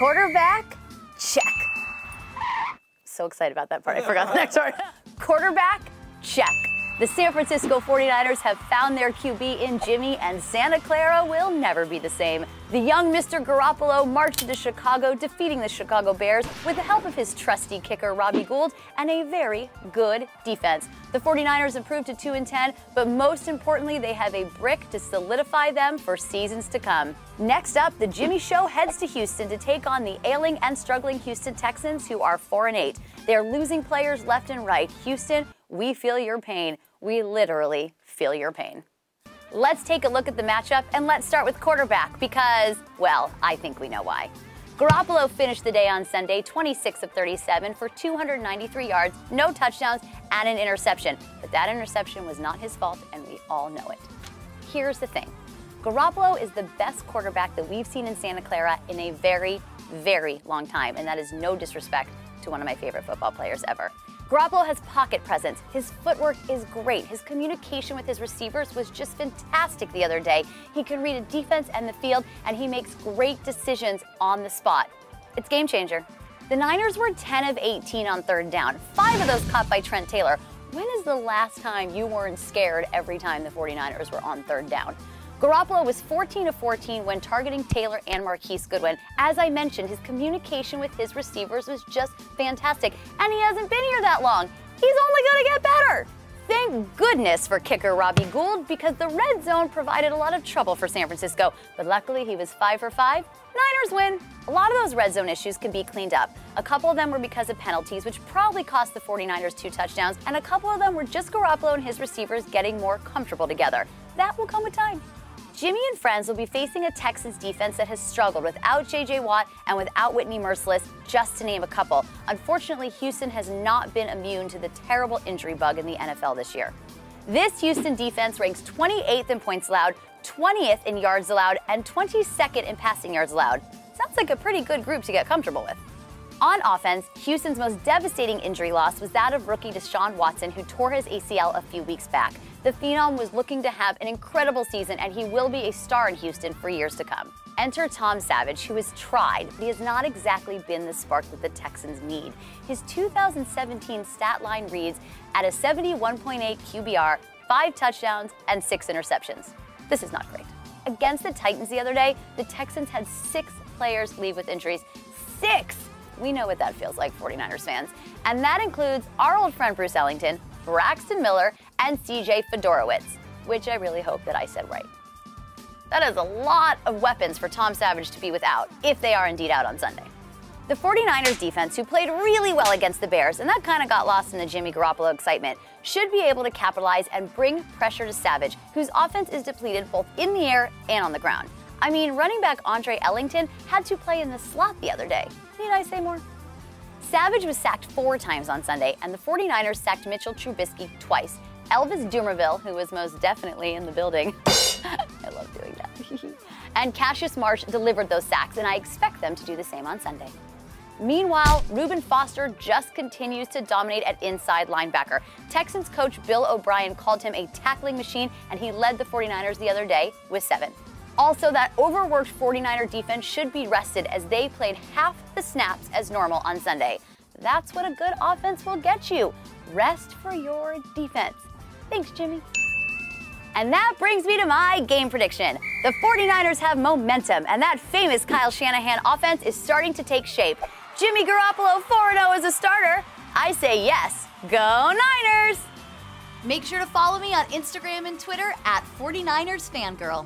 Quarterback, check. So excited about that part, I forgot the next part. Quarterback, check. The San Francisco 49ers have found their QB in Jimmy, and Santa Clara will never be the same. The young Mr. Garoppolo marched into Chicago, defeating the Chicago Bears with the help of his trusty kicker, Robbie Gould, and a very good defense. The 49ers improved to 2-10, but most importantly, they have a brick to solidify them for seasons to come. Next up, the Jimmy Show heads to Houston to take on the ailing and struggling Houston Texans, who are 4-8. They're losing players left and right. Houston, we feel your pain. We literally feel your pain. Let's take a look at the matchup, and let's start with quarterback because, well, I think we know why. Garoppolo finished the day on Sunday 26 of 37 for 293 yards, no touchdowns, and an interception. But that interception was not his fault, and we all know it. Here's the thing. Garoppolo is the best quarterback that we've seen in Santa Clara in a very, very long time, and that is no disrespect to one of my favorite football players ever. Garoppolo has pocket presence. His footwork is great. His communication with his receivers was just fantastic the other day. He can read a defense and the field, and he makes great decisions on the spot. It's game changer. The Niners were 10 of 18 on third down, 5 of those caught by Trent Taylor. When is the last time you weren't scared every time the 49ers were on third down? Garoppolo was 14 of 14 when targeting Taylor and Marquise Goodwin. As I mentioned, his communication with his receivers was just fantastic, and he hasn't been here that long. He's only going to get better. Thank goodness for kicker Robbie Gould, because the red zone provided a lot of trouble for San Francisco, but luckily he was 5 for 5. Niners win. A lot of those red zone issues can be cleaned up. A couple of them were because of penalties, which probably cost the 49ers 2 touchdowns, and a couple of them were just Garoppolo and his receivers getting more comfortable together. That will come with time. Jimmy and friends will be facing a Texans defense that has struggled without J.J. Watt and without Whitney Merciless, just to name a couple. Unfortunately, Houston has not been immune to the terrible injury bug in the NFL this year. This Houston defense ranks 28th in points allowed, 20th in yards allowed, and 22nd in passing yards allowed. Sounds like a pretty good group to get comfortable with. On offense, Houston's most devastating injury loss was that of rookie Deshaun Watson, who tore his ACL a few weeks back. The Phenom was looking to have an incredible season, and he will be a star in Houston for years to come. Enter Tom Savage, who has tried, but he has not exactly been the spark that the Texans need. His 2017 stat line reads at a 71.8 QBR, 5 touchdowns, and 6 interceptions. This is not great. Against the Titans the other day, the Texans had 6 players leave with injuries. 6! We know what that feels like, 49ers fans. And that includes our old friend Bruce Ellington, Braxton Miller, and CJ Fedorowicz, which I really hope that I said right. That is a lot of weapons for Tom Savage to be without, if they are indeed out on Sunday. The 49ers defense, who played really well against the Bears, and that kind of got lost in the Jimmy Garoppolo excitement, should be able to capitalize and bring pressure to Savage, whose offense is depleted both in the air and on the ground. I mean, running back Andre Ellington had to play in the slot the other day. Need I say more? Savage was sacked 4 times on Sunday, and the 49ers sacked Mitchell Trubisky twice. Elvis Dumerville, who was most definitely in the building, I love doing that, and Cassius Marsh delivered those sacks, and I expect them to do the same on Sunday. Meanwhile, Reuben Foster just continues to dominate at inside linebacker. Texans coach Bill O'Brien called him a tackling machine, and he led the 49ers the other day with 7. Also, that overworked 49er defense should be rested, as they played half the snaps as normal on Sunday. That's what a good offense will get you. Rest for your defense. Thanks, Jimmy. And that brings me to my game prediction. The 49ers have momentum, and that famous Kyle Shanahan offense is starting to take shape. Jimmy Garoppolo 4-0 as a starter. I say yes. Go Niners! Make sure to follow me on Instagram and Twitter at 49ers Fangirl.